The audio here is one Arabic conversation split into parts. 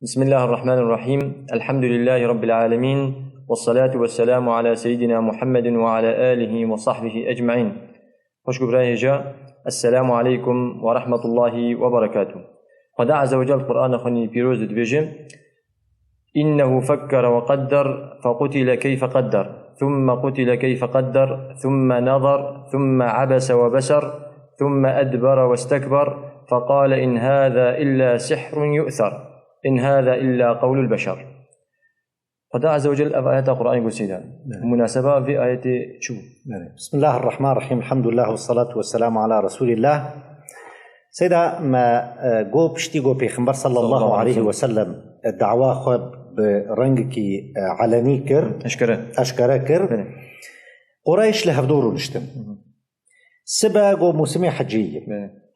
بسم الله الرحمن الرحيم. الحمد لله رب العالمين، والصلاة والسلام على سيدنا محمد وعلى آله وصحبه أجمعين. خوش براهجا، السلام عليكم ورحمة الله وبركاته. خدا عز وجل القرآن خني بيروز دبيجم إنه فكر وقدر فقتل كيف قدر ثم قتل كيف قدر ثم نظر ثم عبس وبسر ثم أدبر واستكبر فقال إن هذا إلا سحر يؤثر إن هذا إلا قول البشر. خدا عز وجل آيات القرآن يقول سيدان مناسبة في آية شو. بسم الله الرحمن الرحيم، الحمد لله والصلاة والسلام على رسول الله. سيدا ما جو بشتي جو بيخمبر صلى الله عليه وسلم الدعوة خب برنجك علني كر أشكره كر قريش لهفدورو نشتم سبا جو موسمي حجية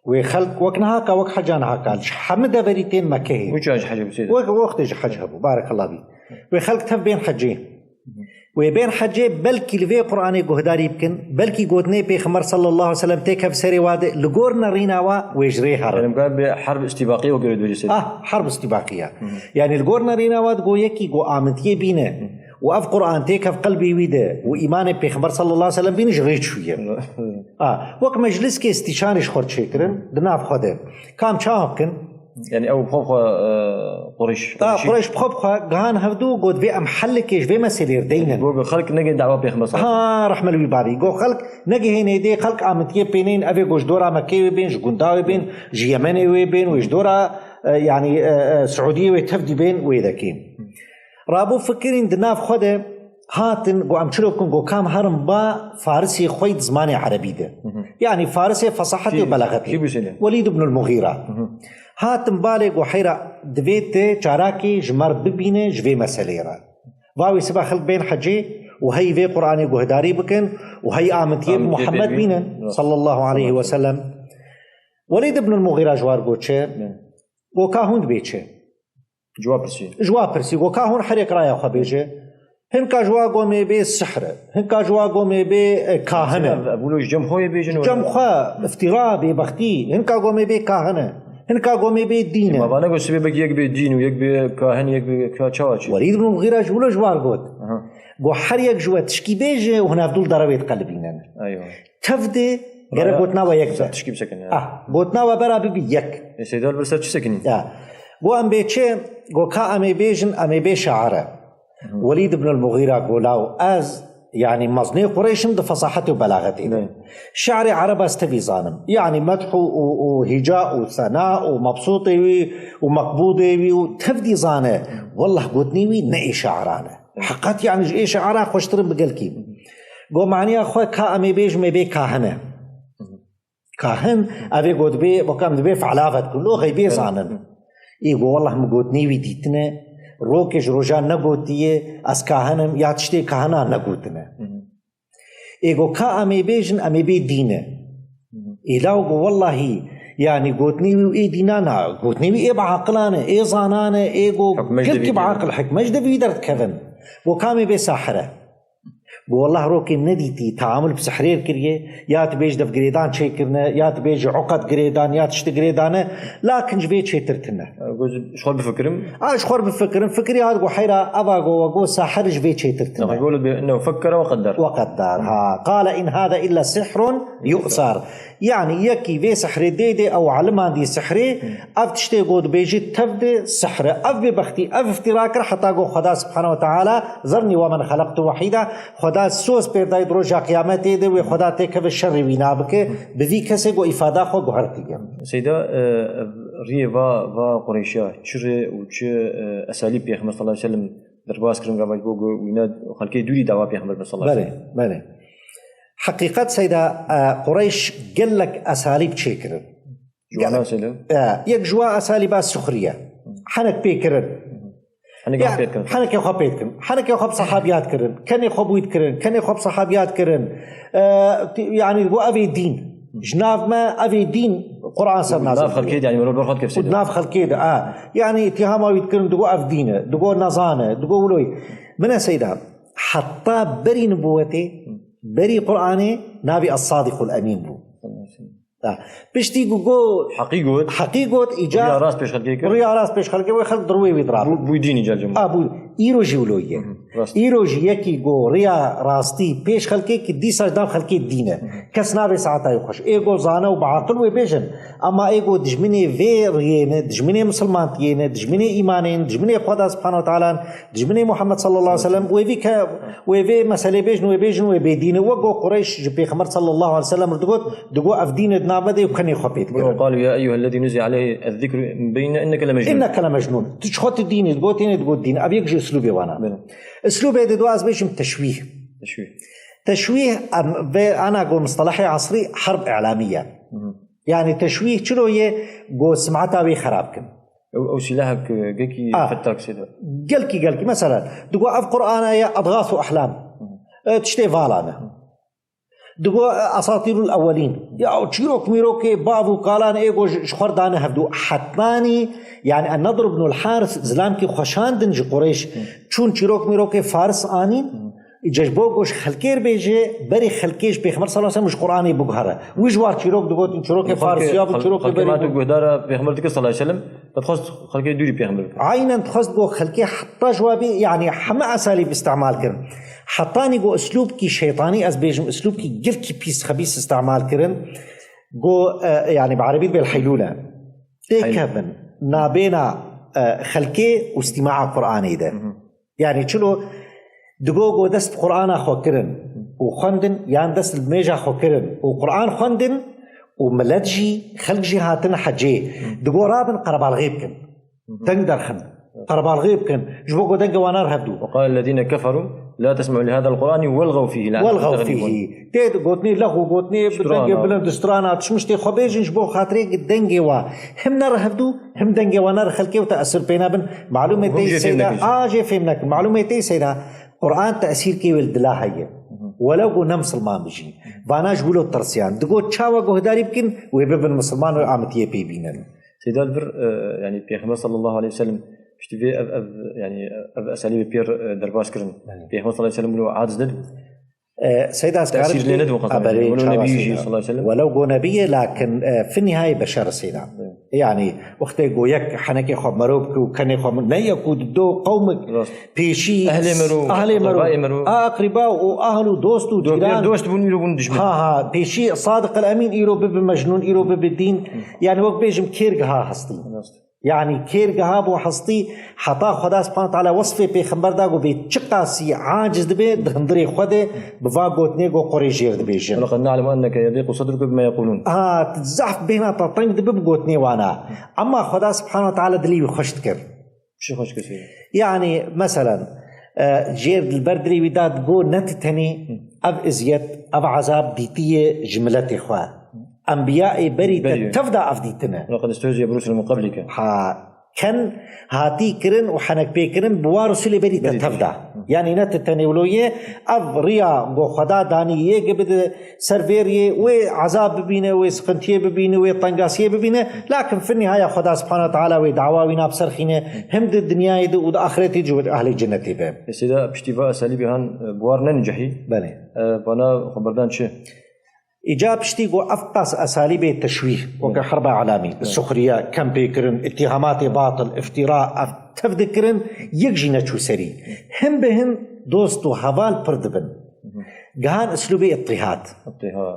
وخلق وكنهاكا وك حجانهاكا حمد بريتين مكه وجاج حج بسيد وقت حج هبو بارك الله بي وخلق تف بين حجين وبين حجي بلكي لفي قرآني قهداري يمكن بلكي قوتني بيخمر صلى الله عليه وسلم تيكا في سري وادي لقورنا ريناوا ويجري حرب يعني قال بحرب استباقية وقرد وجسد حرب استباقية يعني لقورنا ريناوا قو يكي قو آمنتيه بينا وأف قرآن تيكا في قلبي ويدا وإيماني بيخمر صلى الله عليه وسلم بينش غير شوية وك مجلس كي استشانش خورد شكرن دناف خده كام شاهبكن يعني أو بخوخ قريش قريش بخوخ قهان هفدو قد في أمحلكيش في مسير دينا قو خلق نجي دعوة بيخمر صلى الله عليه وسلم رحمة الله باري قو خلق نجي هنا دي خلق آمنتيه بينين أفي قوش دورا مكي وبين جنداوي بين جيماني وبين ويش دورا يعني سعودية وتفدي بين ويدكين رابو فكرين دناف خده هاتن قو أمشلوكن قو كام هرم با فارسي خويد زماني عربي ده يعني فارسي فصاحتي وبلاغتي وليد بن المغيرة هاتن بالي قو حيرا دويت چاراكي جمار ببينه جوي مسألة را واوي سبا خلق بين حجي وهي في قرآني قو هداري بكن وهي آمنتيه محمد بينه صلى الله عليه وسلم. وليد بن المغيرة جوار قو چه قو كاهوند بيچه جواب برسي قو كاهون حريك رايا خبيجه هنكا جواغو مي بي السحر هنكا جواغو مي بي كاهنة أقولوش جمخوي بيجنو جمخوا افتراء ببختي هنكا جو مي بي كاهنة هنكا جو مي بي دينة ما بانقول سبب يك بي دين ويك بي كاهن يك بي كاتشاوش وليد بن المغيرة جولو جوار قوت قو حريك جوا تشكي بيجه وهنا فدول ضربيت قلبينا أيوه تفدي غير قوتنا ويك تشكي بسكن قوتنا وبرا ببي يك سيدال برسات شو سكني قو أم بيتشي قو كا أمي بيجن أمي بي شعره وليد بن المغيرة قولاو أز يعني مصني قريش ده فصاحته وبلاغته شعر عرب استفي ظانم يعني مدح وهجاء وثناء ومبسوطي ومقبوضي وتفدي ظانه والله قوتني وي نئي شعرانه حقات يعني ايه شعرها خوشترم بقلكي قو معني أخوة كا أمي بيج مي بي كاهنه كاهن أبي قوت بي وكام دبي فعلافت كله غيبي ظانن إيقو والله مقوتني وي ديتنا روكش روجان نگوتیه از کاهنم یا تشتی کاهنا نگوتنه ایگو کا امی بیجن امی بی دینه ایلاو گو والله يعني قوتني وإيه دينانا قوتني وإيه بعقلانه إيه ظانانه إيجو كل بعقل حكمة جد بيدرت كذن وكامي بساحره والله روكي نديتي تعامل بسحرير كريه يا تبيج دف قريدان شي كرنا يا تبيج عقد قريدان يا تشت قريدانه لكن جبيت شي ترتنا شخور بفكرم شخور بفكرم فكري هذا قو حيرا أبا قو ساحر جبيت شي ترتنا يقول بأنه فكر وقدر ها قال إن هذا إلا سحر يؤثر يعني يكي في سحر ديدي أو علمان دي سحري أف تشتي قود بيجي تفدي سحر أف ببختي أف افتراكر حتى قو خدا سبحانه وتعالى ذرني ومن خلقت وحيدا خدا سوز پیدای دروجا قیامت ده و خدا تکه و شر وینا بکه بذی کسی گو افاده خو گهرتی گم سیدا ریه و قریشا چه و چه اسالیب پیغمبر صلی الله علیه و سلم درباس کردن قبل گو وینا خلکی دوری دعوا پیغمبر صلی الله علیه و سلم بله حقیقت سیدا قریش گلک اسالیب چه کرد جوانا سیدا یک جوا اسالیب السخريه حنك بيكرن حنك يا خبيت كرن حنك يا خب صحابيات كرن كان يخبويت كرن كان يخب صحابيات كرن يعني هو أبي دين جناف ما أبي دين قرآن سرنا ناف خلكيد يعني مرور برخد كيف سيدا ناف خلكيد يعني اتهامه يتكرن دقو أف دينه دقو نظانه دقو ولوي من سيدا حتى بري نبوته بري قرآنه نبي الصادق الأمين بو بشتي جو حقيقة إيجاب ريا راس بيش خلقيك ريا راس بيش خلقيك ويخلق دروي ويضرب بويديني جال جمع أبو إيروجي ولوية إيروجي يكي جو ريا راستي بيش خلقيك دي سجدام خلقيك دينه كسنا بساعتا يخش إيجو زانا وبعطل وبيجن أما إيجو دجمني في ريانة دجمني مسلمان تيانة دجمني إيمانين دجمني خدا سبحانه وتعالى دجمني محمد صلى الله عليه وسلم وفي مسألة بيجن وبيدينه وجو قريش جبي خمر صلى الله عليه وسلم دقو أفدين دنابده وكان يخبيت وقالوا يا أيها الذي نزل عليه الذكر بين إنك لمجنون تشخط الدين تقول الدين أبي يجي أسلوبي وانا أسلوبي دواز بيشم تشويه أنا أقول مصطلحي عصري حرب إعلامية يعني تشويه شنو هي جو سمعتها بخرابكم أو سلاحك جيكي فتاك سيدا قالكي مثلا تقول أف قرآن يا أضغاث أحلام تشتي فالانا دقو أساطير الأولين يا تشيروك ميروكي بابو قالان إيجو شخوردانه هفدو حتماني يعني النضر بن الحارث زلامكي خوشان دنج قريش چون تشيروك ميروكي فارس آنين ججبوغوش خلكير بيجي بري خلكيش بيخمر صلى الله عليه وسلم مش قرآني بقهره ويجوار تشيروك دقو تشيروك فارس يابو تشيروك بري ما تقدر بيخمرتك صلى الله عليه وسلم تخص خلكي دوري بيخمر عينا تخص دقو خلكي حتى جوابي يعني حما أساليب استعمال كرن حطاني جو أسلوبكي شيطاني أزبيجم أسلوبكي جلكي بيس خبيث استعمال كرن جو يعني بعربي بالحيلولة تيكابن نابينا خلكي واستماع قرآني ده يعني شلو دقو دست قرآن أخو كرن وخندن يعني دست الميجا أخو كرن وقرآن خندن وملدجي خلق جهاتنا حجي دقو رابن قرب الغيب كن تقدر خن قرب الغيب كن جبوكو دنجا وانار هبدو وقال الذين كفروا لا تسمعوا لهذا القرآن والغوا فيه تيد قوتني لغو قوتني بدنجا بلند استرانا تشمشتي خبيجن جبو خاطري دنجا وا هم نار هبدو هم دنجا وانار خلقي وتأثر بينا بن معلومة تي سيدا جي فهمناك معلومة تي سيدا قرآن تأثير كي ولدلا هي ولو قو نمسلمان بجي باناش قولو الترسيان دقو تشاوى قو هداري بكن ويببن مسلمان وعامتيه بيبينن سيدا البر يعني بيخمر صلى الله عليه وسلم بشتفي يعني أساليب بير درباش كرن بيخمر صلى الله عليه وسلم عادز دل سيدا تأثير لندو ولو نبي صلى الله عليه وسلم ولو قو نبي لكن في النهاية بشر سيدا يعني وقت يقو يك حنكي خوب مروبك وكان خوب نيكو دو قومك بيشي أهل مرو أقرباء وأهل دوست وجيران دوست بون يرو بون دشمن بيشي صادق الأمين إيرو بب مجنون إيرو بب الدين يعني وقت بيجم كيرجها هستي يعني كيرجها بو حستي حتا خدا سبحانه وتعالى وصفه بيخبر داغو بيتشقاسي عاجز دبي دندري خده بفاغوتني جو قريجير دبيجن ولقد نعلم انك يضيق صدرك بما يقولون تزعف بينا تطنق دبي بغوتني وانا اما خدا سبحانه وتعالى دلي بخشتكر شو خوش كثير يعني مثلا جير البردري وداد جو نتتني اب ازيت اب عذاب ديتيه جملتي اخوان أنبياء بري تفدى أفديتنا لقد استهزئ برسل من قبلك كان هاتي كرن وحنك بيكرن بوارسل بري تفدى يعني نتتني ولويه أف ريا بو خدا داني يجبد سيرفيريه وعذاب ببينه وسقنتيه ببينه وطنقاسيه ببينه لكن في النهاية خدا سبحانه وتعالى ودعواوينا بسرخينه هم دي الدنيا دي وآخرتي جوة أهل الجنة باب سيدا بشتفاء أساليبهان بوار ننجحي بله بنا خبردان شيء إجاب شتيقو أفقس أساليب التشويه وكحرب عالمي السخرية كم بيكرن اتهامات باطل افتراء تفذكرن يجي نتشو سري هم بهم دوستو هوال پردبن جهان اسلوبي اضطهاد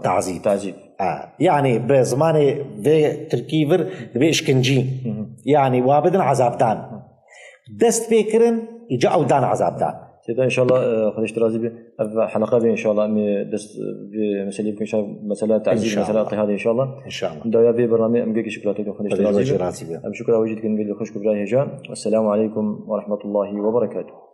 تعذيب يعني بزمان في تركيفر بإشكنجي يعني وابدن عذاب دان دست بيكرن يجعو دان عذاب دان سيدا إن شاء الله خدشت رازي حلقة إن شاء الله دست بمسألة إن شاء الله مسألة تعزيز مسألة اضطهاد إن شاء الله إن شاء الله دايا في برنامج أمجيك شكرا خدشت رازي أم شكرا وجدكم بالخشك براي هجاء والسلام عليكم ورحمة الله وبركاته.